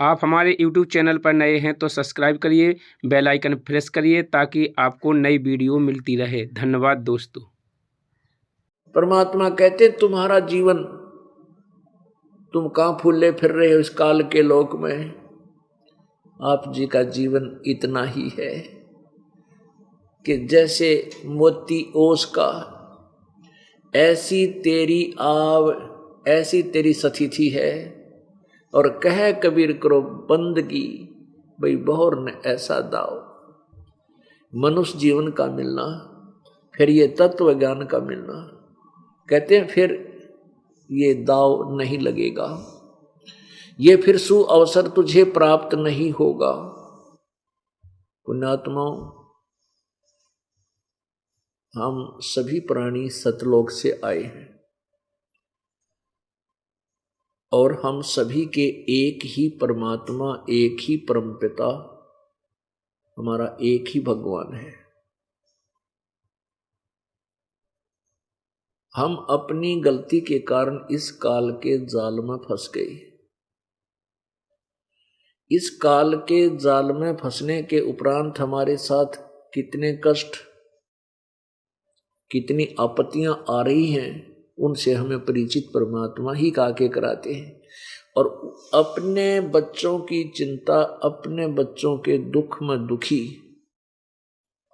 आप हमारे YouTube channel पर नए हैं तो सब्सक्राइब करिए, बेल आइकन प्रेस करिए ताकि आपको नई वीडियो मिलती रहे। धन्यवाद दोस्तों। परमात्मा कहते तुम्हारा जीवन, तुम कहाँ फूले फिर रहे हो इस काल के लोक में। आप जी का जीवन इतना ही है कि जैसे मोती ओस का, ऐसी तेरी आव, ऐसी तेरी सतिथि है। और कह कबीर करो बंदगी, भाई बहुर न ऐसा दाव। मनुष्य जीवन का मिलना, फिर ये तत्व ज्ञान का मिलना, कहते हैं फिर ये दाव नहीं लगेगा, ये फिर सु अवसर तुझे प्राप्त नहीं होगा। पुण्यात्माओं, हम सभी प्राणी सतलोक से आए हैं और हम सभी के एक ही परमात्मा, एक ही परमपिता, हमारा एक ही भगवान है। हम अपनी गलती के कारण इस काल के जाल में फंस गए। इस काल के जाल में फंसने के उपरांत हमारे साथ कितने कष्ट, कितनी आपत्तियां आ रही हैं, उनसे हमें परिचित परमात्मा ही काके कराते हैं। और अपने बच्चों की चिंता, अपने बच्चों के दुख में दुखी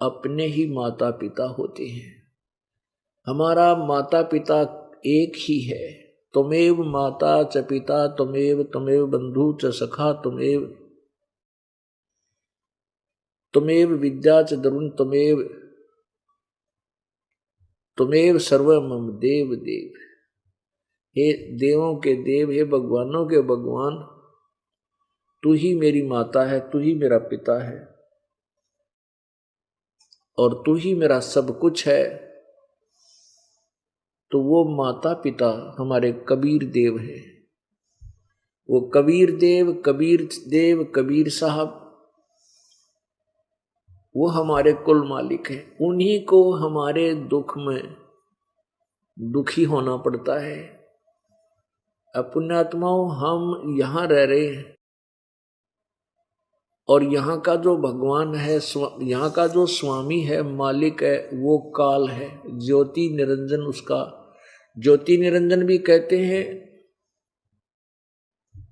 अपने ही माता पिता होते हैं। हमारा माता पिता एक ही है। त्वमेव माता च पिता त्वमेव, त्वमेव बंधु च सखा त्वमेव, त्वमेव विद्या च द्रुन त्वमेव, त्वमेव सर्व मम देव देव। हे देवों के देव, हे भगवानों के भगवान, तू ही मेरी माता है, तू ही मेरा पिता है और तू ही मेरा सब कुछ है। तो वो माता पिता हमारे कबीर देव हैं। वो कबीर देव, कबीर देव, कबीर साहब, वो हमारे कुल मालिक हैं। उन्हीं को हमारे दुख में दुखी होना पड़ता है। पुण्यात्माओं, हम यहाँ रह रहे हैं और यहाँ का जो भगवान है, यहाँ का जो स्वामी है, मालिक है, वो काल है। ज्योति निरंजन उसका, ज्योति निरंजन भी कहते हैं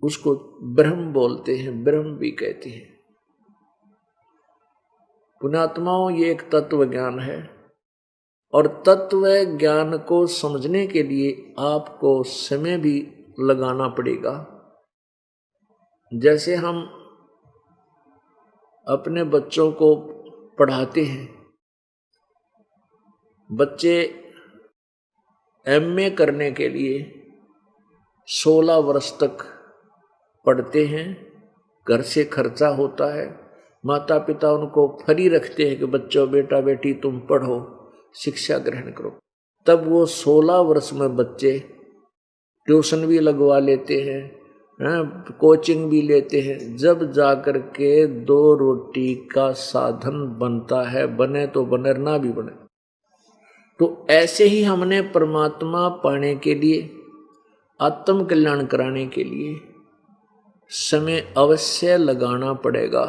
उसको, ब्रह्म बोलते हैं, ब्रह्म भी कहते हैं। पुण्यात्माओं, ये एक तत्व ज्ञान है और तत्व ज्ञान को समझने के लिए आपको समय भी लगाना पड़ेगा। जैसे हम अपने बच्चों को पढ़ाते हैं, बच्चे एमए करने के लिए 16 वर्ष तक पढ़ते हैं, घर से खर्चा होता है, माता पिता उनको फ्री रखते हैं कि बच्चों, बेटा बेटी तुम पढ़ो, शिक्षा ग्रहण करो। तब वो 16 वर्ष में बच्चे ट्यूशन भी लगवा लेते हैं, कोचिंग भी लेते हैं, जब जाकर के 2 रोटी का साधन बनता है, बने तो बने, ना भी बने। तो ऐसे ही हमने परमात्मा पाने के लिए, आत्म कल्याण कराने के लिए समय अवश्य लगाना पड़ेगा।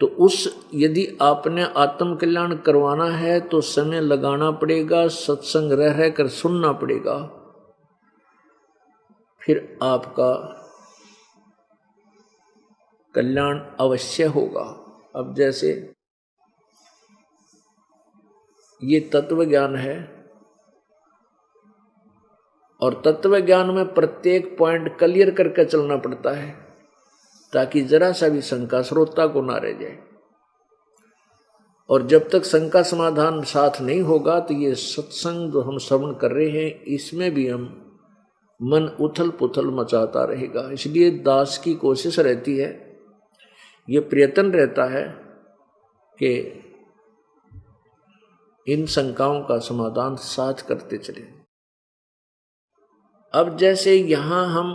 तो यदि आपने आत्म कल्याण करवाना है तो समय लगाना पड़ेगा, सत्संग रह रह कर सुनना पड़ेगा, फिर आपका कल्याण अवश्य होगा। अब जैसे ये तत्व ज्ञान है और तत्व ज्ञान में प्रत्येक पॉइंट क्लियर करके चलना पड़ता है ताकि जरा सा भी शंका श्रोता को ना रह जाए। और जब तक शंका समाधान साथ नहीं होगा तो ये सत्संग जो हम श्रवण कर रहे हैं, इसमें भी हम मन उथल पुथल मचाता रहेगा। इसलिए दास की कोशिश रहती है, ये प्रयत्न रहता है कि इन शंकाओं का समाधान साथ करते चले। अब जैसे यहाँ हम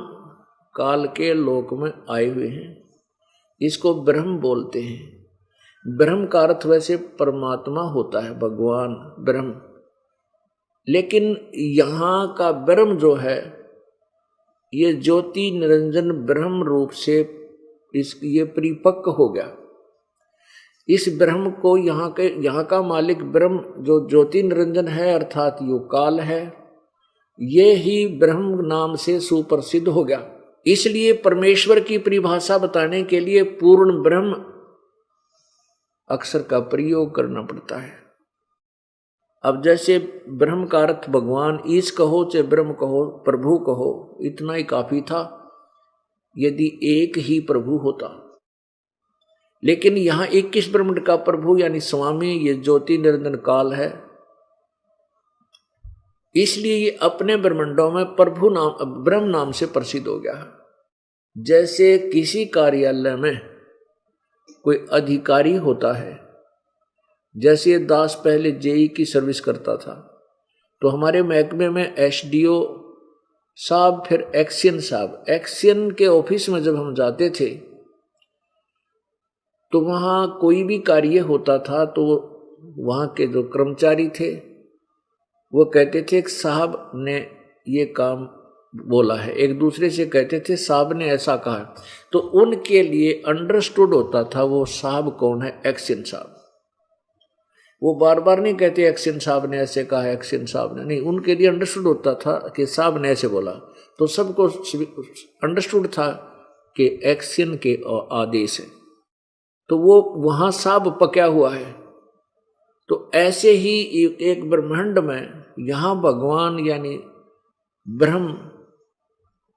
काल के लोक में आए हुए हैं, इसको ब्रह्म बोलते हैं। ब्रह्म का अर्थ वैसे परमात्मा होता है, भगवान ब्रह्म। लेकिन यहाँ का ब्रह्म जो है ये ज्योति निरंजन ब्रह्म रूप से ये परिपक्व हो गया। इस ब्रह्म को यहाँ का मालिक ब्रह्म जो ज्योति निरंजन है अर्थात यो काल है, ये ही ब्रह्म नाम से सुप्रसिद्ध हो गया। इसलिए परमेश्वर की परिभाषा बताने के लिए पूर्ण ब्रह्म अक्षर का प्रयोग करना पड़ता है। अब जैसे ब्रह्म का अर्थ भगवान, ईश कहो चाहे ब्रह्म कहो, प्रभु कहो, इतना ही काफी था यदि एक ही प्रभु होता। लेकिन यहाँ 21 ब्रह्मांड का प्रभु यानी स्वामी ये ज्योति निरंजन काल है, इसलिए ये अपने ब्रह्मांडों में प्रभु नाम ब्रह्म नाम से प्रसिद्ध हो गया। जैसे किसी कार्यालय में कोई अधिकारी होता है, जैसे दास पहले जेई की सर्विस करता था, तो हमारे महकमे में एसडीओ साहब, फिर एक्शन साहब, एक्शन के ऑफिस में जब हम जाते थे तो वहाँ कोई भी कार्य होता था तो वहाँ के जो कर्मचारी थे वो कहते थे कि साहब ने ये काम बोला है, एक दूसरे से कहते थे साहब ने ऐसा कहा, तो उनके लिए अंडरस्टूड होता था वो साहब कौन है, एक्शन साहब। वो बार बार नहीं कहते एक्शन साहब ने ऐसे कहा, एक्शन साहब ने नहीं, उनके लिए अंडरस्टूड होता था कि साहब ने ऐसे बोला, तो सबको अंडरस्टूड था कि एक्शन के आदेश है, तो वो वहां साहब पक्या हुआ है। तो ऐसे ही एक ब्रह्मांड में यहां भगवान यानी ब्रह्म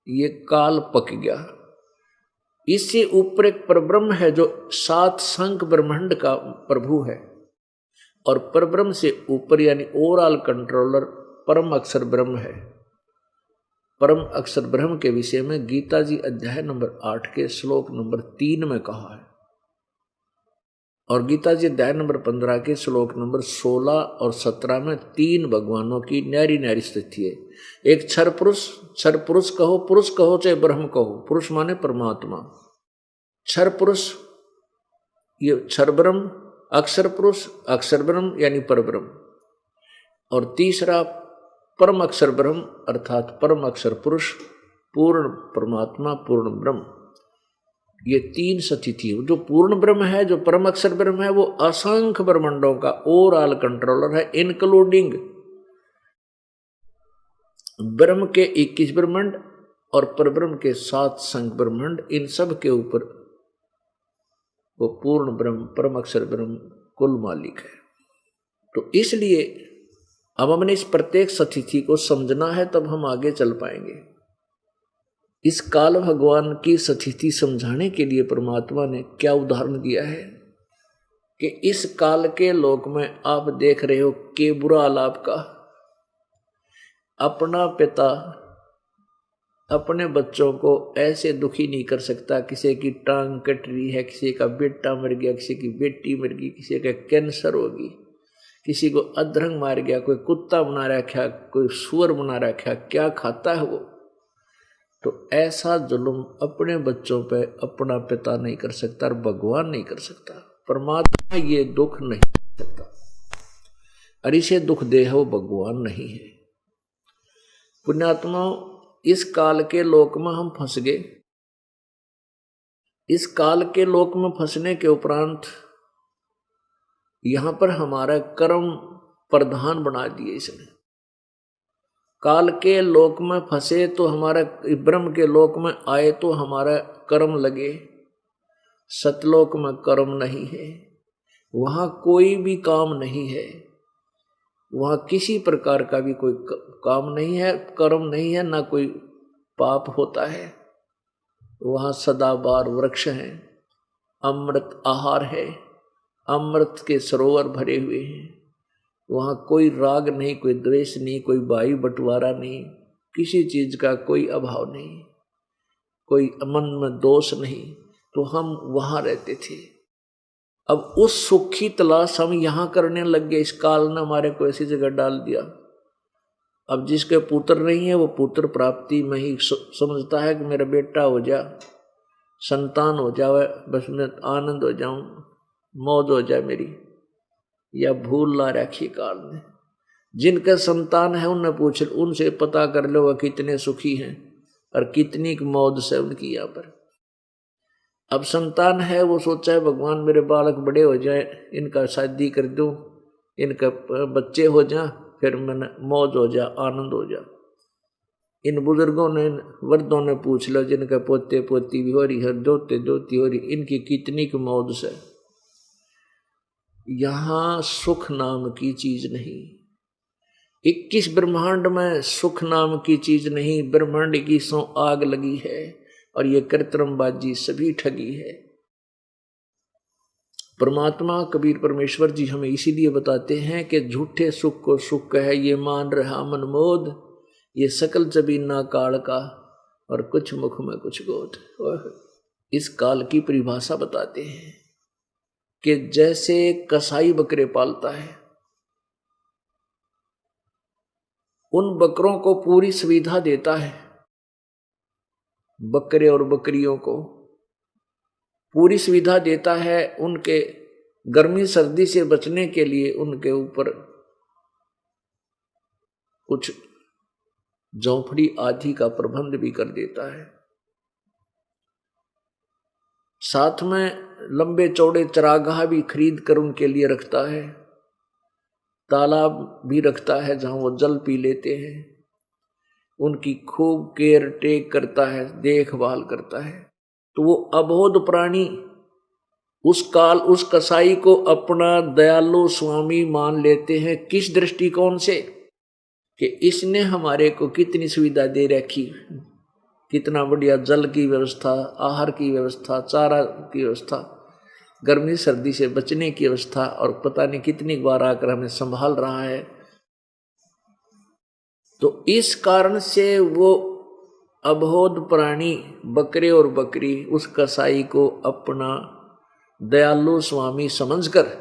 ये काल पक गया। इससे ऊपर एक परब्रह्म है जो 7 संख ब्रह्मांड का प्रभु है, और परब्रह्म से ऊपर यानी ओवरऑल कंट्रोलर परम अक्षर ब्रह्म है। परम अक्षर ब्रह्म के विषय में गीता जी अध्याय नंबर 8 के श्लोक नंबर 3 में कहा है, और गीता जी अध्याय नंबर 15 के श्लोक नंबर 16 और 17 में 3 भगवानों की न्यारी न्यारी स्थिति है। एक क्षर पुरुष कहो, पुरुष कहो चाहे ब्रह्म कहो, पुरुष माने परमात्मा, क्षर पुरुष ये क्षर ब्रह्म, अक्षर पुरुष अक्षर ब्रह्म यानी परब्रह्म, और तीसरा परम अक्षर ब्रह्म अर्थात परम अक्षर पुरुष पूर्ण परमात्मा पूर्ण ब्रह्म। ये 3 स्थिति जो पूर्ण ब्रह्म है, जो परम अक्षर ब्रह्म है, वो असंख्य ब्रह्मांडों का ओवरऑल कंट्रोलर है, इंक्लूडिंग ब्रह्म के 21 ब्रह्मांड और परब्रह्म के 7 संख्य ब्रह्मांड, इन सब के ऊपर वो पूर्ण ब्रह्म परम अक्षर ब्रह्म कुल मालिक है। तो इसलिए अब हमने इस प्रत्येक स्थिति को समझना है, तब हम आगे चल पाएंगे। इस काल भगवान की स्थिति समझाने के लिए परमात्मा ने क्या उदाहरण दिया है कि इस काल के लोक में आप देख रहे हो कि बुरा आलाप का अपना पिता अपने बच्चों को ऐसे दुखी नहीं कर सकता। किसी की टांग कट रही है, किसी का बेटा मर गया, किसी की बेटी मर गई, किसी का कैंसर होगी, किसी को अधरंग मार गया, कोई कुत्ता बना रखा, कोई सुअर बना रखा, क्या खाता है वो। तो ऐसा जुल्म अपने बच्चों पे अपना पिता नहीं कर सकता और भगवान नहीं कर सकता। परमात्मा ये दुख नहीं कर सकता, और इसे दुख दे वो भगवान नहीं है। पुण्यात्मा, इस काल के लोक में हम फंस गए। इस काल के लोक में फंसने के उपरांत यहां पर हमारा कर्म प्रधान बना दिए इसने। काल के लोक में फंसे तो हमारा, ब्रह्म के लोक में आए तो हमारा कर्म लगे। सतलोक में कर्म नहीं है, वहां कोई भी काम नहीं है, वहां किसी प्रकार का भी कोई काम नहीं है, कर्म नहीं है, ना कोई पाप होता है। वहां सदाबहार वृक्ष हैं, अमृत आहार है, अमृत के सरोवर भरे हुए हैं। वहां कोई राग नहीं, कोई द्वेष नहीं, कोई भाई बंटवारा नहीं, किसी चीज का कोई अभाव नहीं, कोई मन में दोष नहीं। तो हम वहां रहते थे। अब उस सुख की तलाश हम यहां करने लग गए। इस काल ने हमारे को ऐसी जगह डाल दिया। अब जिसके पुत्र नहीं है वो पुत्र प्राप्ति में ही समझता है कि मेरा बेटा हो जा, संतान हो जाए, बस मैं आनंद हो जाऊं, मौज हो जाए मेरी। या भूल ला रखी काल ने। जिनके संतान है उनने पूछ, उनसे पता कर लो वह कितने सुखी हैं। और कितनी मौज से उनकी यहाँ पर। अब संतान है, वो सोचा है भगवान मेरे बालक बड़े हो जाए, इनका शादी कर दूं, इनका बच्चे हो जा, फिर मैंने मौज हो जा, आनंद हो जा। इन बुजुर्गों ने, वर्दों ने पूछ लो, जिनके पोते पोती भी हो रही है, दोते दोती हो रही, इनकी कितनी की मौज से। यहां सुख नाम की चीज नहीं, 21 ब्रह्मांड में सुख नाम की चीज नहीं। ब्रह्मांड की सो आग लगी है और ये कृत्रिमबाजी सभी ठगी है। परमात्मा कबीर परमेश्वर जी हमें इसीलिए बताते हैं कि झूठे सुख को सुख है, ये मान रहा मनमोद, ये सकल जबीना काल का और कुछ मुख में कुछ गोद। इस काल की परिभाषा बताते हैं कि जैसे कसाई बकरे पालता है, उन बकरों को पूरी सुविधा देता है, बकरे और बकरियों को पूरी सुविधा देता है, उनके गर्मी सर्दी से बचने के लिए उनके ऊपर कुछ झोंपड़ी आदि का प्रबंध भी कर देता है। साथ में लंबे चौड़े चरागाह भी खरीद कर उनके लिए रखता है, तालाब भी रखता है जहां वो जल पी लेते हैं, उनकी खूब केयर टेक करता है, देखभाल करता है। तो वो अबोध प्राणी उस काल उस कसाई को अपना दयालु स्वामी मान लेते हैं। किस दृष्टिकोण से कि इसने हमारे को कितनी सुविधा दे रखी, कितना बढ़िया जल की व्यवस्था, आहार की व्यवस्था, चारा की व्यवस्था, गर्मी सर्दी से बचने की व्यवस्था, और पता नहीं कितनी बार आकर हमें संभाल रहा है। तो इस कारण से वो अबोध प्राणी बकरे और बकरी उस कसाई को अपना दयालु स्वामी समझकर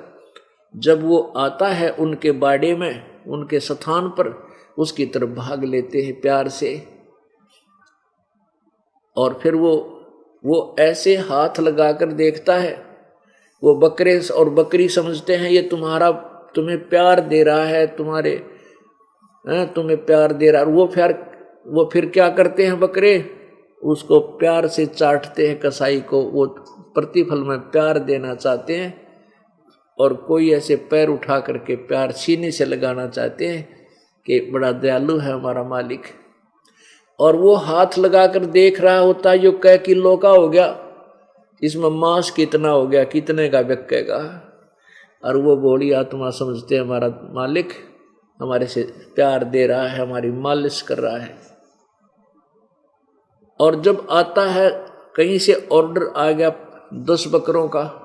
जब वो आता है उनके बाड़े में, उनके स्थान पर, उसकी तरफ भाग लेते हैं प्यार से। और फिर वो ऐसे हाथ लगाकर देखता है, वो बकरे और बकरी समझते हैं ये तुम्हें प्यार दे रहा है, तुम्हें प्यार दे रहा है। वो फिर क्या करते हैं बकरे, उसको प्यार से चाटते हैं कसाई को, वो प्रतिफल में प्यार देना चाहते हैं। और कोई ऐसे पैर उठा करके प्यार सीने से लगाना चाहते हैं कि बड़ा दयालु है हमारा मालिक। और वो हाथ लगाकर देख रहा होता है, यो कै किलो का हो गया, इसमें मांस कितना हो गया, कितने का बिकेगा। और वो बूढ़ी आत्मा समझते हैं हमारा मालिक हमारे से प्यार दे रहा है, हमारी मालिश कर रहा है। और जब आता है कहीं से ऑर्डर आ गया 10 बकरों का,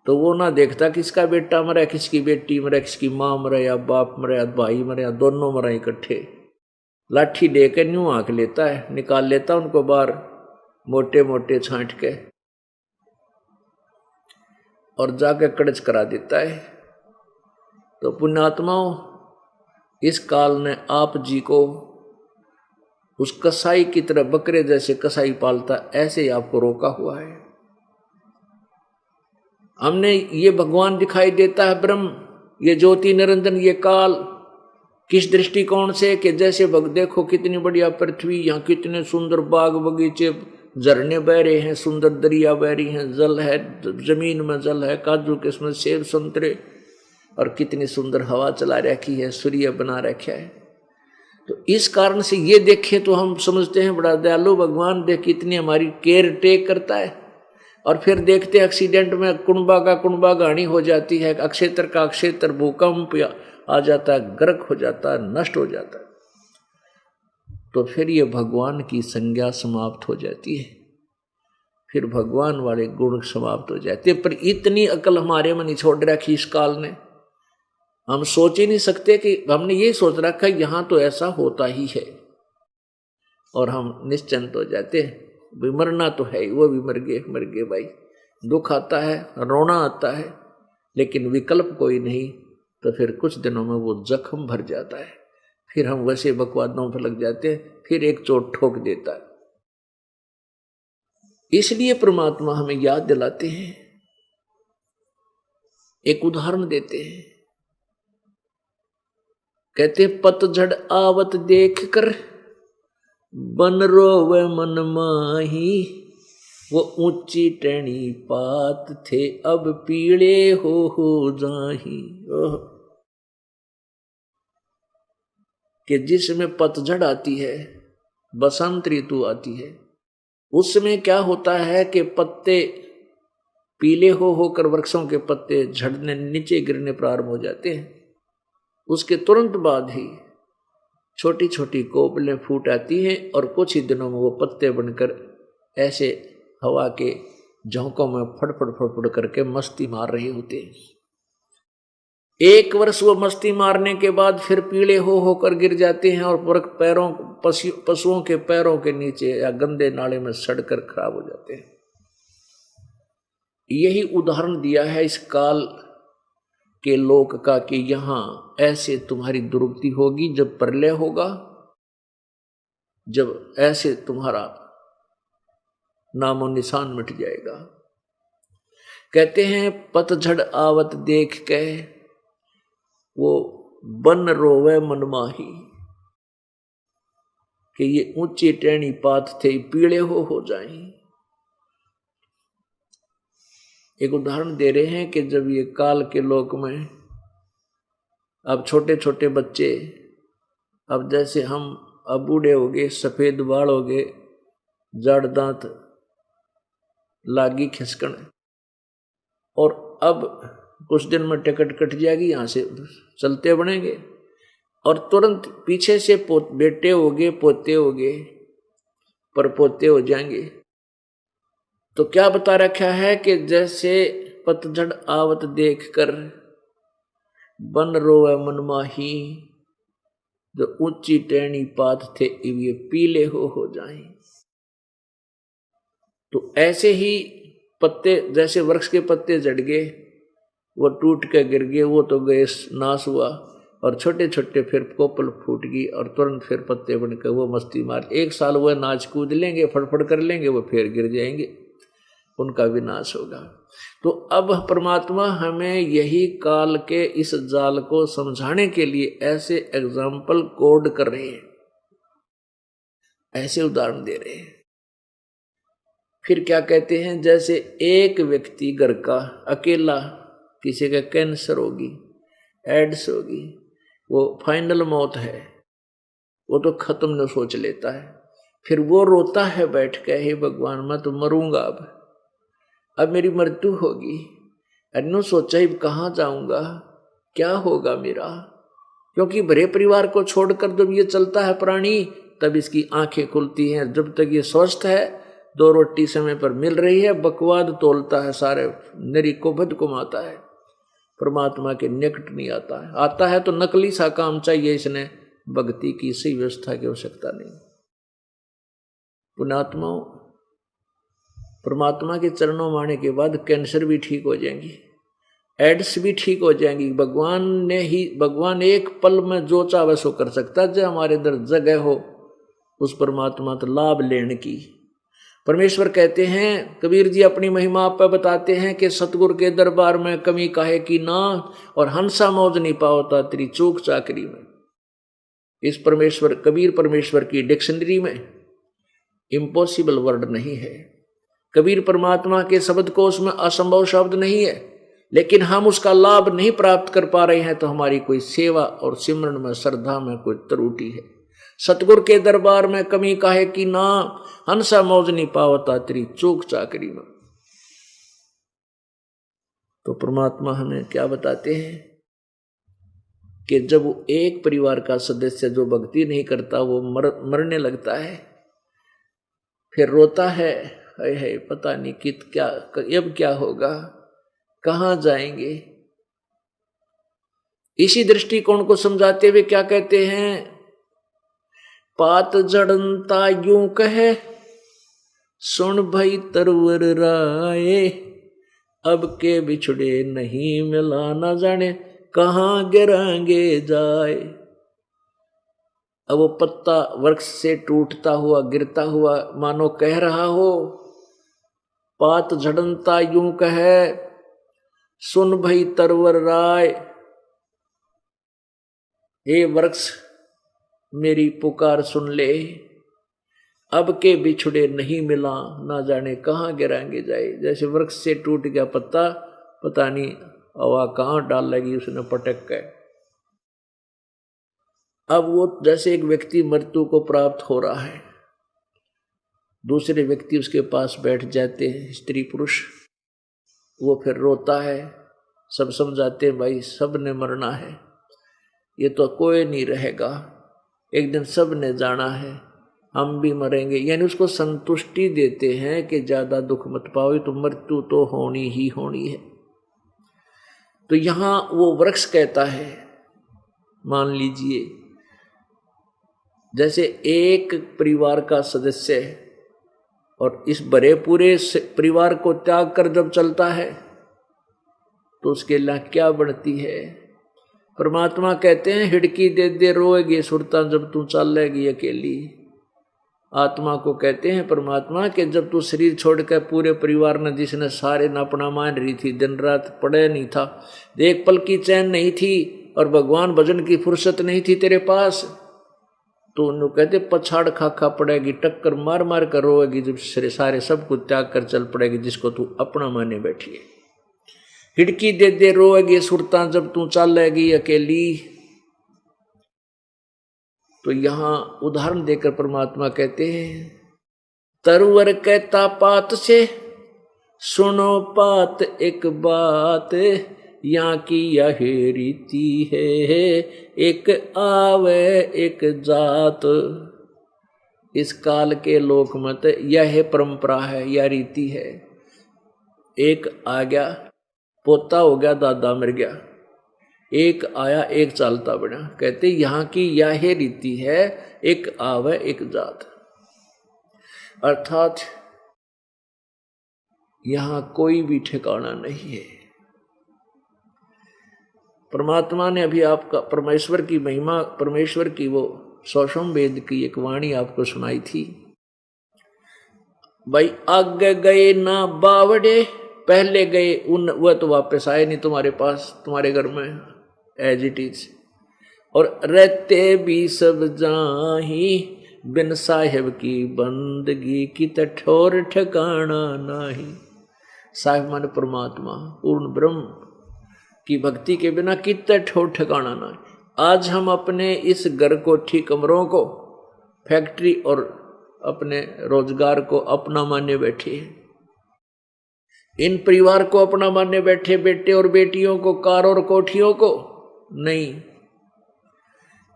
तो वो ना देखता किसका बेटा मरा, किसकी बेटी मरा, किसकी माँ मरा, या बाप मरा, या भाई मरा, या दोनों मरा इकट्ठे। लाठी देकर न्यू आंख लेता है, निकाल लेता उनको बाहर मोटे मोटे छांट के, और जाके कड़च करा देता है। तो पुण्यात्माओं, इस काल ने आप जी को उस कसाई की तरह, बकरे जैसे कसाई पालता, ऐसे ही आपको रोका हुआ है। हमने ये भगवान दिखाई देता है ब्रह्म, ये ज्योति निरंजन, ये काल, किस दृष्टिकोण से कि जैसे देखो कितनी बढ़िया पृथ्वी, यहाँ कितने सुंदर बाग बगीचे, झरने बह रहे हैं, सुंदर दरिया बह रही हैं, जल है, जमीन में जल है, काजू किस्मत सेब संतरे, और कितनी सुंदर हवा चला रखी है, सूर्य बना रखा है। तो इस कारण से ये देखे तो हम समझते हैं बड़ा दयालु भगवान, देख कितनी हमारी केयर टेक करता है। और फिर देखते एक्सीडेंट में कुंबा का कुंबा गाड़ी हो जाती है, अक्षेत्र का अक्षेत्र, भूकंप आ जाता है, गर्क हो जाता है, नष्ट हो जाता है। तो फिर ये भगवान की संज्ञा समाप्त हो जाती है, फिर भगवान वाले गुण समाप्त हो जाते हैं। पर इतनी अकल हमारे में नहीं छोड़ रखी इस काल ने, हम सोच ही नहीं सकते कि हमने ये सोच रखा है यहाँ तो ऐसा होता ही है, और हम निश्चिंत हो जाते हैं, मरना तो है, वो भी मर गए भाई। दुख आता है, रोना आता है, लेकिन विकल्प कोई नहीं। तो फिर कुछ दिनों में वो जख्म भर जाता है, फिर हम वैसे बकवादों पर लग जाते हैं, फिर एक चोट ठोक देता है। इसलिए परमात्मा हमें याद दिलाते हैं, एक उदाहरण देते हैं, कहते पतझड़ आवत देख कर बन रोवे मन माही, वो ऊंची टहनी पात थे अब पीले हो जाही। कि जिसमें पतझड़ आती है, बसंत ऋतु आती है, उसमें क्या होता है कि पत्ते पीले होकर वृक्षों के पत्ते झड़ने नीचे गिरने प्रारंभ हो जाते हैं। उसके तुरंत बाद ही छोटी छोटी कोपलें फूट आती हैं और कुछ ही दिनों में वो पत्ते बनकर ऐसे हवा के झोंकों में फड़फड़ फड़फड़ करके मस्ती मार रहे होते हैं। एक वर्ष वो मस्ती मारने के बाद फिर पीले होकर गिर जाते हैं और पैरों पशुओं के पैरों के नीचे या गंदे नाले में सड़कर खराब हो जाते हैं। यही उदाहरण दिया है इस काल के लोक का कि यहां ऐसे तुम्हारी दुर्गति होगी जब प्रलय होगा, जब ऐसे तुम्हारा नामो निशान मिट जाएगा। कहते हैं पतझड़ आवत देख के वो बन रोवे मनमाही, कि ये ऊंची टहनी पात थे पीले हो जाएं। एक उदाहरण दे रहे हैं कि जब ये काल के लोक में अब छोटे छोटे बच्चे, अब जैसे हम अब बूढ़े हो गए, सफेद बाल हो गए, जड़ दांत लागी खिसकन, और अब कुछ दिन में टिकट कट जाएगी, यहां से चलते बनेंगे और तुरंत पीछे से बेटे हो गए, पोते हो गए, पर पोते हो जाएंगे। तो क्या बता रखा है कि जैसे पतझड़ आवत देखकर बन रोवे मनमाही, जो ऊंची टहनी पात थे ये पीले हो जाएं। तो ऐसे ही पत्ते, जैसे वृक्ष के पत्ते झड़ गए, वो टूट के गिर गए, वो तो गए नाश हुआ, और छोटे छोटे फिर कोपल फूट गई और तुरंत फिर पत्ते बनकर वो मस्ती मार, एक साल वो नाच कूद लेंगे, फड़फड़ कर लेंगे, वो फिर गिर जाएंगे, उनका विनाश होगा। तो अब परमात्मा हमें यही काल के इस जाल को समझाने के लिए ऐसे एग्जाम्पल कोड कर रहे हैं, ऐसे उदाहरण दे रहे हैं। फिर क्या कहते हैं, जैसे एक व्यक्ति घर का अकेला, किसी का कैंसर होगी, एड्स होगी, वो फाइनल मौत है, वो तो खत्म न सोच लेता है, फिर वो रोता है बैठ के, हे भगवान मैं तो मरूंगा, अब मेरी मृत्यु होगी, अनु सोचा ही कहाँ जाऊंगा, क्या होगा मेरा, क्योंकि भरे परिवार को छोड़कर जब ये चलता है प्राणी, तब इसकी आंखें खुलती हैं। जब तक ये स्वस्थ है, 2 रोटी समय पर मिल रही है, बकवाद तोलता है, सारे नरी को बद कुमाता है, परमात्मा के निकट नहीं आता है। आता है तो नकली सा काम चाहिए, इसने भक्ति की सही व्यवस्था की आवश्यकता नहीं। पुण्यात्माओं, परमात्मा के चरणों में आने के बाद कैंसर भी ठीक हो जाएंगी, एड्स भी ठीक हो जाएंगी। भगवान एक पल में जो चाहे सो कर सकता है। जो हमारे अंदर जगह हो उस परमात्मा तो लाभ लेने की। परमेश्वर कहते हैं, कबीर जी अपनी महिमा आप पर बताते हैं कि सतगुरु के दरबार में कमी काहे की ना, और हंसा मौज नहीं पावता तेरी चूक चाकरी में। इस परमेश्वर, कबीर परमेश्वर की डिक्शनरी में इम्पॉसिबल वर्ड नहीं है। कबीर परमात्मा के शब्द कोश में असंभव शब्द नहीं है, लेकिन हम उसका लाभ नहीं प्राप्त कर पा रहे हैं, तो हमारी कोई सेवा और सिमरन में, श्रद्धा में कोई त्रुटि है। सतगुरु के दरबार में कमी काहे की ना, हंसा मौज नहीं पावता तेरी चूक चाकरी में। तो परमात्मा हमें क्या बताते हैं कि जब वो एक परिवार का सदस्य जो भक्ति नहीं करता, वो मरने लगता है, फिर रोता है, है पता नहीं क्या अब क्या होगा, कहां जाएंगे। इसी दृष्टिकोण को समझाते हुए क्या कहते हैं, पात जड़नता यूं कहे, सुन भई तरवर राये, अब के बिछड़े नहीं मिला, न जाने कहां गिरांगे जाए। अब वो पत्ता वृक्ष से टूटता हुआ, गिरता हुआ मानो कह रहा हो, पात झड़नता यूं कहे, सुन भई तरवर राय, हे वृक्ष मेरी पुकार सुन ले, अब के बिछुड़े नहीं मिला, ना जाने कहाँ गिराएंगे जाए। जैसे वृक्ष से टूट गया पत्ता, पता नहीं हवा कहाँ डाल लगी उसने पटक के। अब वो जैसे एक व्यक्ति मृत्यु को प्राप्त हो रहा है, दूसरे व्यक्ति उसके पास बैठ जाते हैं, स्त्री पुरुष, वो फिर रोता है, सब समझाते हैं भाई सब ने मरना है, ये तो कोई नहीं रहेगा, एक दिन सब ने जाना है, हम भी मरेंगे। यानी उसको संतुष्टि देते हैं कि ज्यादा दुख मत पाओ, तो मृत्यु तो होनी ही होनी है। तो यहां वो वृक्ष कहता है, मान लीजिए जैसे एक परिवार का सदस्य है और इस बड़े पूरे परिवार को त्याग कर जब चलता है तो उसके लिए क्या बढ़ती है। परमात्मा कहते हैं हिड़की दे दे रोएगी सुरता जब तू चलेगी अकेली। आत्मा को कहते हैं परमात्मा कि जब तू शरीर छोड़कर पूरे परिवार ने जिसने सारे न अपना मान रही थी, दिन रात पड़े नहीं था, एक पल की चैन नहीं थी और भगवान भजन की फुर्सत नहीं थी तेरे पास, तो उन्होंने कहते पछाड़ खा खा पड़ेगी, टक्कर मार मार कर रोएगी जब सारे सब कुछ त्याग कर चल पड़ेगी जिसको तू अपना माने बैठी है। हिड़की दे दे रोएगी सुरता जब तू चलेगी अकेली। तो यहां उदाहरण देकर परमात्मा कहते हैं तरवर कहता पात से सुनो पात एक बात, यहाँ की यह रीति है एक आवे एक जात। इस काल के लोक मत यह परंपरा है, यह रीति है। एक आ गया पोता हो गया, दादा मर गया, एक आया एक चालता बना। कहते यहाँ की यह रीति है एक आवे एक जात, अर्थात यहाँ कोई भी ठिकाना नहीं है। परमात्मा ने अभी आपका परमेश्वर की महिमा, परमेश्वर की वो सौषम वेद की एक वाणी आपको सुनाई थी। भाई आगे गए ना बावड़े, पहले गए उन वह तो वापस आए नहीं तुम्हारे पास, तुम्हारे घर में एज इट इज। और रहते भी सब जाही बिन साहिब की बंदगी की ठोर ठिकाना नाही। साहिब माने परमात्मा पूर्ण ब्रह्म की भक्ति के बिना कितना ठोर ठिकाना ना। आज हम अपने इस घर को, ठीक कमरों को, फैक्ट्री और अपने रोजगार को अपना माने बैठे हैं, इन परिवार को अपना माने बैठे, बेटे और बेटियों को, कार और कोठियों को नहीं।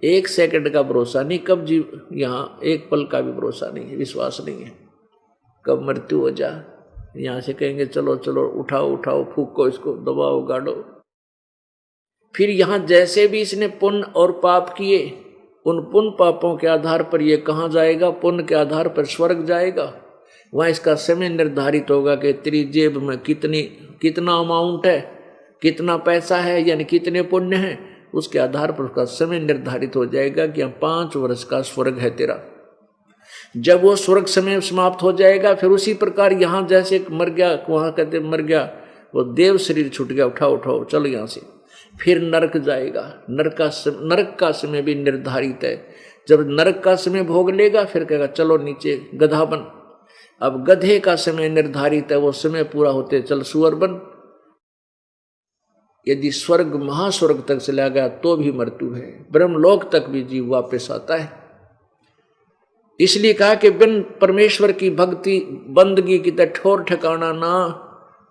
एक सेकंड का भरोसा नहीं, कब जीव, यहाँ एक पल का भी भरोसा नहीं है, विश्वास नहीं है, कब मृत्यु हो जा। यहाँ से कहेंगे चलो चलो उठाओ उठाओ, फूको इसको, दबाओ गाड़ो। फिर यहाँ जैसे भी इसने पुण्य और पाप किए, उन पुण्य पापों के आधार पर ये कहाँ जाएगा, पुण्य के आधार पर स्वर्ग जाएगा। वहाँ इसका समय निर्धारित होगा कि तेरी जेब में कितना अमाउंट है, कितना पैसा है, यानी कितने पुण्य हैं, उसके आधार पर उसका समय निर्धारित हो जाएगा कि 5 वर्ष का स्वर्ग है तेरा। जब वो स्वर्ग समय समाप्त हो जाएगा, फिर उसी प्रकार यहाँ जैसे मर गया, वहाँ कहते मर गया, वो देव शरीर छूट गया, उठाओ उठाओ चलो यहाँ से, फिर नरक जाएगा। नरक का समय भी निर्धारित है। जब नरक का समय भोग लेगा फिर कहेगा चलो नीचे गधा बन। अब गधे का समय निर्धारित है, वो समय पूरा होते चल सुअर बन। यदि स्वर्ग महास्वर्ग तक चला गया तो भी मृत्यु है, ब्रह्मलोक तक भी जीव वापस आता है। इसलिए कहा कि बिन परमेश्वर की भक्ति बंदगी की ठोर ठिकाना ना,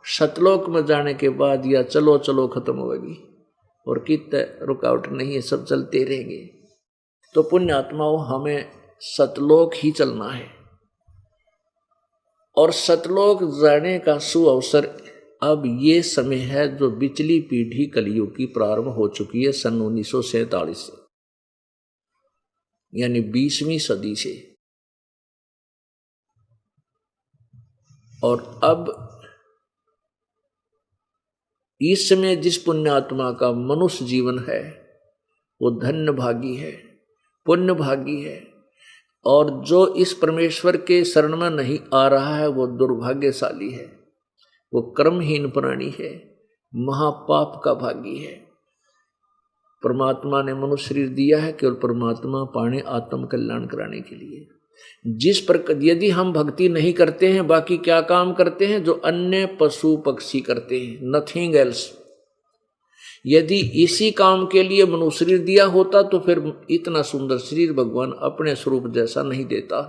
सतलोक में जाने के बाद या चलो चलो खत्म होगी और कितने रुकावट नहीं है, सब चलते रहेंगे। तो पुण्य आत्माओं, हमें सतलोक ही चलना है और सतलोक जाने का सुअवसर अब ये समय है जो बिचली पीढ़ी कलयुग की प्रारंभ हो चुकी है सन 1947 से, यानी 20वीं सदी से। और अब इस समय जिस पुण्य आत्मा का मनुष्य जीवन है वो धन्य भागी है, पुण्य भागी है। और जो इस परमेश्वर के शरण में नहीं आ रहा है वो दुर्भाग्यशाली है, वो कर्महीन प्राणी है, महापाप का भागी है। परमात्मा ने मनुष्य शरीर दिया है केवल परमात्मा पाने, आत्म कल्याण कराने के लिए। जिस पर यदि हम भक्ति नहीं करते हैं, बाकी क्या काम करते हैं जो अन्य पशु पक्षी करते हैं, नथिंग एल्स। यदि इसी काम के लिए मनुष्य शरीर दिया होता तो फिर इतना सुंदर शरीर भगवान अपने स्वरूप जैसा नहीं देता।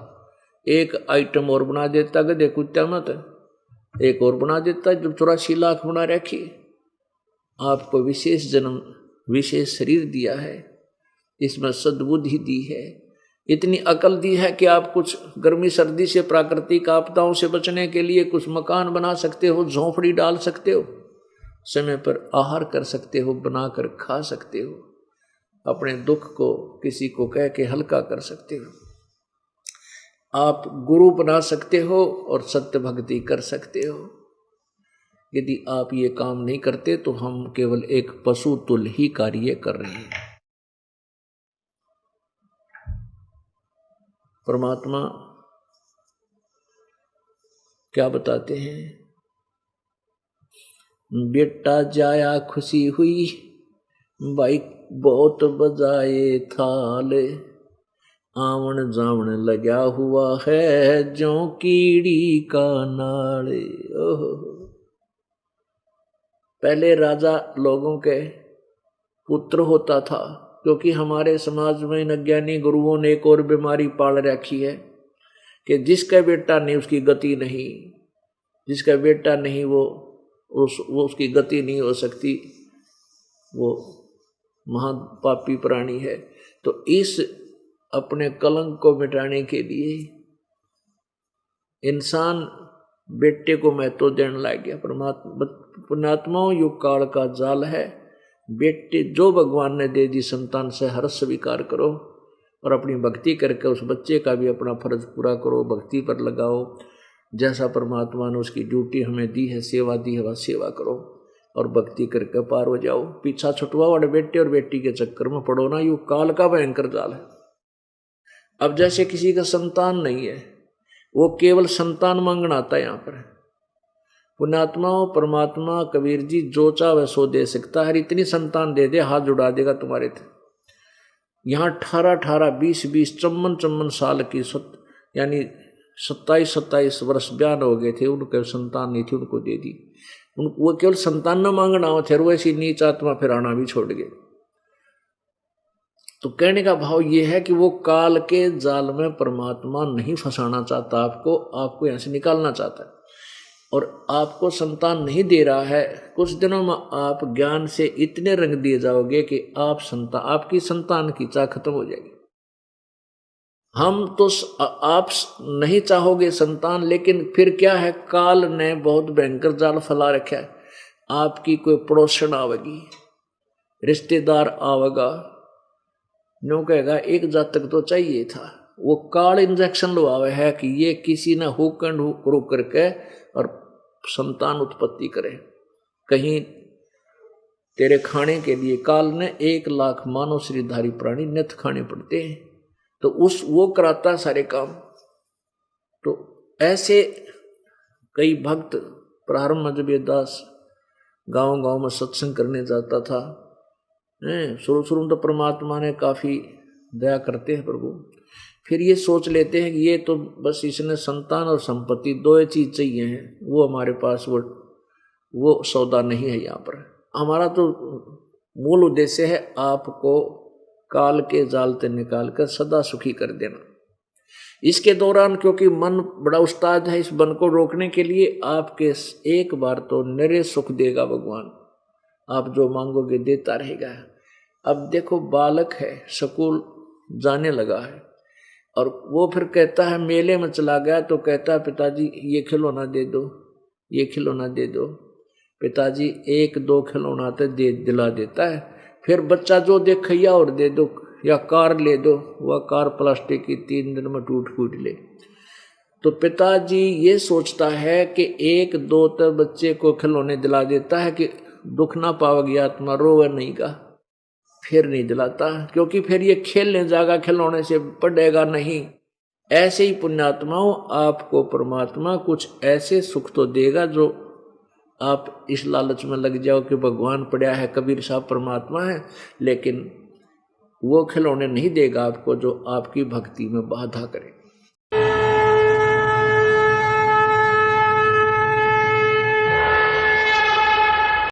एक आइटम और बना देता, गधे कुत्ता मत, एक और बना देता जब 84 लाख बना रखी। आपको विशेष जन्म, विशेष शरीर दिया है, इसमें सद्बुद्धि दी है, इतनी अकल दी है कि आप कुछ गर्मी सर्दी से, प्राकृतिक आपदाओं से बचने के लिए कुछ मकान बना सकते हो, झोंपड़ी डाल सकते हो, समय पर आहार कर सकते हो, बनाकर खा सकते हो, अपने दुख को किसी को कह के हल्का कर सकते हो, आप गुरु बना सकते हो और सत्य भक्ति कर सकते हो। यदि आप ये काम नहीं करते तो हम केवल एक पशु तुल्य ही कार्य कर रहे हैं। परमात्मा क्या बताते हैं, बेटा जाया खुशी हुई, भाई बहुत बजाए थाल, आवन जावन लगा हुआ है जो कीड़ी का नाल। ओहो, पहले राजा लोगों के पुत्र होता था, क्योंकि हमारे समाज में इन अज्ञानी गुरुओं ने एक और बीमारी पाल रखी है कि जिसका बेटा नहीं उसकी गति नहीं, जिसका बेटा नहीं वो उसकी गति नहीं हो सकती, वो महापापी प्राणी है। तो इस अपने कलंक को मिटाने के लिए इंसान बेटे को महत्व देने लग गया। पुण्यात्माओं, युग काल का जाल है, बेटे जो भगवान ने दे दी संतान से हर्ष स्वीकार करो और अपनी भक्ति करके उस बच्चे का भी अपना फर्ज पूरा करो, भक्ति पर लगाओ। जैसा परमात्मा ने उसकी ड्यूटी हमें दी है, सेवा दी है, वह सेवा करो और भक्ति करके पार हो जाओ। पीछा छुटवा वाले बेटे और बेटी के चक्कर में पड़ो ना, युग काल का भयंकर जाल है। अब जैसे किसी का संतान नहीं है, वो केवल संतान मांगना आता है। यहाँ पर पुण्यात्माओं, परमात्मा कबीर जी जो चाहे सो दे सकता है, इतनी संतान दे दे हाथ जुड़ा देगा तुम्हारे थे। यहाँ 18-18, 20-20, 54-54 साल की यानी 27-27 वर्ष बयान हो गए थे, उनके संतान नहीं थी, उनको दे दी। वो केवल संतान न मांगना हो थे, वो ऐसी नीच आत्मा फिर आना भी छोड़ गए। तो कहने का भाव ये है कि वो काल के जाल में परमात्मा नहीं फंसाना चाहता आपको यहाँ से निकालना चाहता है और आपको संतान नहीं दे रहा है। कुछ दिनों में आप ज्ञान से इतने रंग दिए जाओगे कि आपकी संतान की चाह खत्म हो जाएगी। हम तो आप नहीं चाहोगे संतान, लेकिन फिर क्या है, काल ने बहुत भयंकर जाल फैला रखा है। आपकी कोई पड़ोसन आवेगी, रिश्तेदार आवेगा, नो कहेगा एक जातक तो चाहिए था, वो काल इंजेक्शन लुआवे है कि ये किसी ने हुक रुक करके और संतान उत्पत्ति करे। कहीं तेरे खाने के लिए काल ने 1 लाख मानव शरीरधारी प्राणी नित्य खाने पड़ते हैं, तो वो कराता सारे काम। तो ऐसे कई भक्त प्रारंभ में जब ये दास गांव में सत्संग करने जाता था, शुरू में तो परमात्मा ने काफी दया करते हैं प्रभु, फिर ये सोच लेते हैं कि ये तो बस इसने संतान और संपत्ति 2 चीज चाहिए हैं, वो हमारे पास वो सौदा नहीं है। यहाँ पर हमारा तो मूल उद्देश्य है आपको काल के जाल से निकाल कर सदा सुखी कर देना। इसके दौरान क्योंकि मन बड़ा उस्ताद है, इस मन को रोकने के लिए आपके एक बार तो निरे सुख देगा भगवान, आप जो मांगोगे देता रहेगा। अब देखो बालक है, स्कूल जाने लगा है और वो फिर कहता है, मेले में चला गया तो कहता है पिताजी ये खिलौना दे दो, ये खिलौना दे दो। पिताजी 1-2 खिलौना तो दिला देता है, फिर बच्चा जो देखैया और दे दो, या कार ले दो, वह कार प्लास्टिक की 3 दिन में टूट फूट ले। तो पिताजी ये सोचता है कि 1-2 तो बच्चे को खिलौने दिला देता है कि दुख ना पावेगी आत्मा, रोवे नहीं का, फिर नहीं दिलाता, क्योंकि फिर ये खेलने जाएगा, खिलौने से पढ़ेगा नहीं। ऐसे ही पुण्यात्माओं, आपको परमात्मा कुछ ऐसे सुख तो देगा जो आप इस लालच में लग जाओ कि भगवान पड़ा है, कबीर साहब परमात्मा है, लेकिन वो खिलौने नहीं देगा आपको जो आपकी भक्ति में बाधा करे।